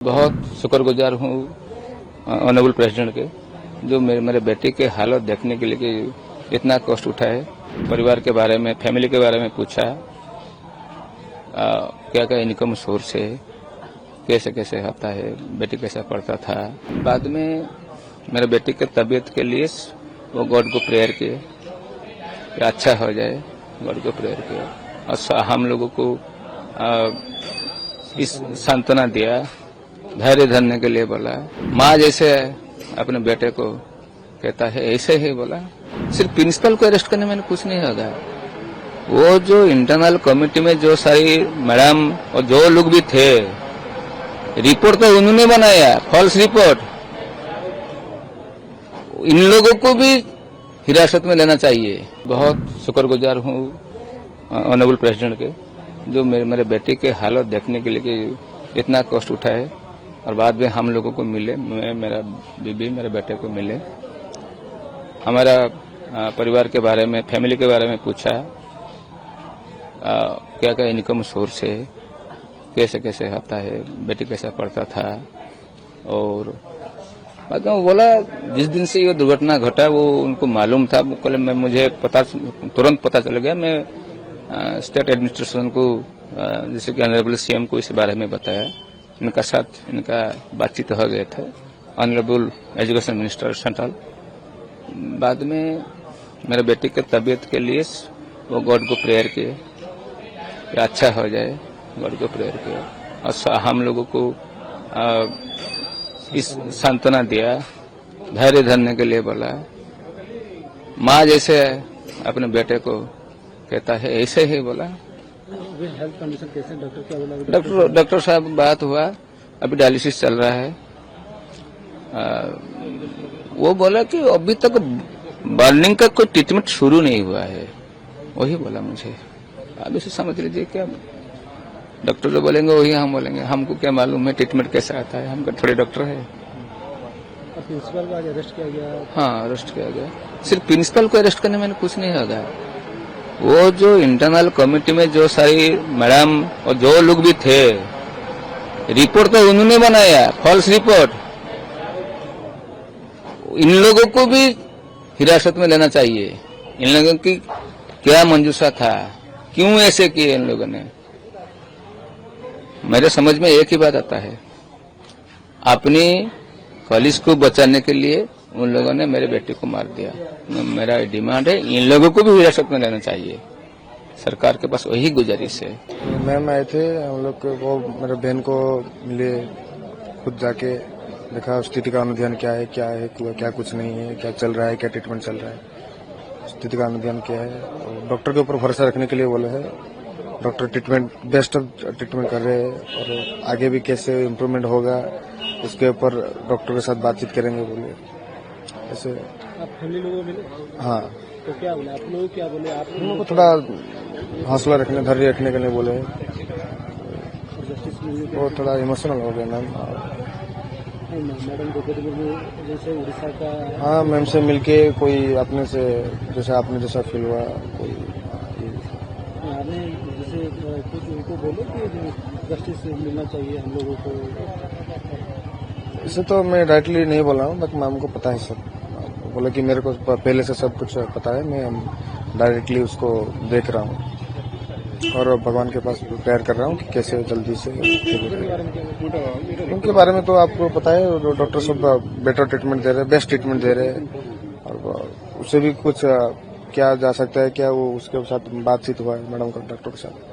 बहुत शुक्रगुजार हूँ ऑनरेबल प्रेसिडेंट के, जो मेरे बेटे के हालत देखने के लिए कि इतना कष्ट उठाए, परिवार के बारे में, फैमिली के बारे में पूछा, क्या क्या इनकम सोर्स है, कैसे कैसे होता है, बेटी कैसा पढ़ता था। बाद में मेरे बेटे के तबीयत के लिए वो गॉड को प्रेयर किए कि अच्छा हो जाए, गॉड को प्रेयर किया और हम लोगों को इस सांत्वना दिया, धैर्य धरने के लिए बोला। माँ जैसे अपने बेटे को कहता है ऐसे ही बोला। सिर्फ प्रिंसिपल को अरेस्ट करने में कुछ नहीं होगा, वो जो इंटरनल कमेटी में जो सारी मैडम और जो लोग भी थे, रिपोर्ट तो उन्होंने बनाया, फॉल्स रिपोर्ट। इन लोगों को भी हिरासत में लेना चाहिए। बहुत शुक्रगुजार हूँ ऑनरेबल प्रेसिडेंट के, जो मेरे बेटे के हालत देखने के लिए कि इतना कष्ट उठाए और बाद में हम लोगों को मिले, मेरा बीबी मेरे बेटे को मिले, हमारा परिवार के बारे में, फैमिली के बारे में पूछा, क्या क्या इनकम सोर्स है, कैसे कैसे होता है, बेटी कैसा पढ़ता था। और बाद में वो बोला जिस दिन से ये दुर्घटना घटा वो उनको मालूम था। कल मुझे तुरंत पता चल गया। मैं स्टेट एडमिनिस्ट्रेशन को, जैसे कि ऑनरेबल सीएम को इस बारे में बताया। इनका साथ इनका बातचीत हो गया था, ऑनरेबल एजुकेशन मिनिस्टर सेंट्रल। बाद में मेरे बेटे के तबीयत के लिए वो गॉड को प्रेयर किए कि अच्छा हो जाए, गॉड को प्रेयर किया और हम लोगों को इस सांत्वना दिया, धैर्य धरने के लिए बोला। माँ जैसे अपने बेटे को कहता है ऐसे ही बोला। हेल्थ कंडीशन कैसे, डॉक्टर क्या बोला? डॉक्टर साहब बात हुआ, अभी डायलिसिस चल रहा है। वो बोला कि अभी तक बर्निंग का कोई ट्रीटमेंट शुरू नहीं हुआ है, वही बोला मुझे। अब इसे समझ लीजिए, क्या डॉक्टर जो बोलेंगे वही हम बोलेंगे, हमको क्या मालूम है ट्रीटमेंट कैसा आता है, हम थोड़े डॉक्टर है। प्रिंसिपल को आज अरेस्ट किया गया? हाँ, अरेस्ट किया गया। सिर्फ प्रिंसिपल को अरेस्ट करने में कुछ नहीं होगा, वो जो इंटरनल कमेटी में जो सारी मैडम और जो लोग भी थे, रिपोर्ट तो उन्होंने बनाया, फॉल्स रिपोर्ट। इन लोगों को भी हिरासत में लेना चाहिए। इन लोगों की क्या मंजूसा था, क्यों ऐसे किए इन लोगों ने। मेरे समझ में एक ही बात आता है, अपनी कॉलेज को बचाने के लिए उन लोगों ने मेरे बेटे को मार दिया। मेरा डिमांड है इन लोगों को भी हिरासत में लेना चाहिए। सरकार के पास वही गुजारिश है। मैम आए थे, हम लोग वो मेरे बहन को मिले, खुद जाके देखा स्थिति का अनुध्यान क्या है, क्या कुछ नहीं है, क्या चल रहा है, क्या ट्रीटमेंट चल रहा है, स्थिति का अनुध्यान क्या है। डॉक्टर के ऊपर भरोसा रखने के लिए बोले हैं। डॉक्टर ट्रीटमेंट बेस्ट ट्रीटमेंट कर रहे हैं और आगे भी कैसे इम्प्रूवमेंट होगा उसके ऊपर डॉक्टर के साथ बातचीत करेंगे बोले। ऐसे आप फैमिली लोगों मिले? हाँ। तो क्या बोले आप लोग, क्या बोले आप लोगों को? थोड़ा हौसला रखने, धैर्य रखने के लिए बोले। वो थोड़ा इमोशनल हो गया मैम। मैडम द्रौपदी मुर्मू जैसे उड़ीसा का, हाँ, मैम से मिलके कोई अपने से जैसे आपने जैसा फील हुआ, कोई आपने जैसे कुछ उनको बोले कि जस्टिस मिलना चाहिए हम लोगों को। इसे तो मैं डायरेक्टली नहीं बोला हूँ, बट मैम को पता है सब। बोला कि मेरे को पहले से सब कुछ पता है, मैं डायरेक्टली उसको देख रहा हूँ और भगवान के पास प्रेयर कर रहा हूँ कि कैसे जल्दी से। उनके बारे में तो आपको पता है, डॉक्टर सब बेटर ट्रीटमेंट दे रहे हैं, बेस्ट ट्रीटमेंट दे रहे हैं। और उससे भी कुछ क्या जा सकता है, क्या वो उसके साथ बातचीत हुआ है मैडम का डॉक्टर के साथ।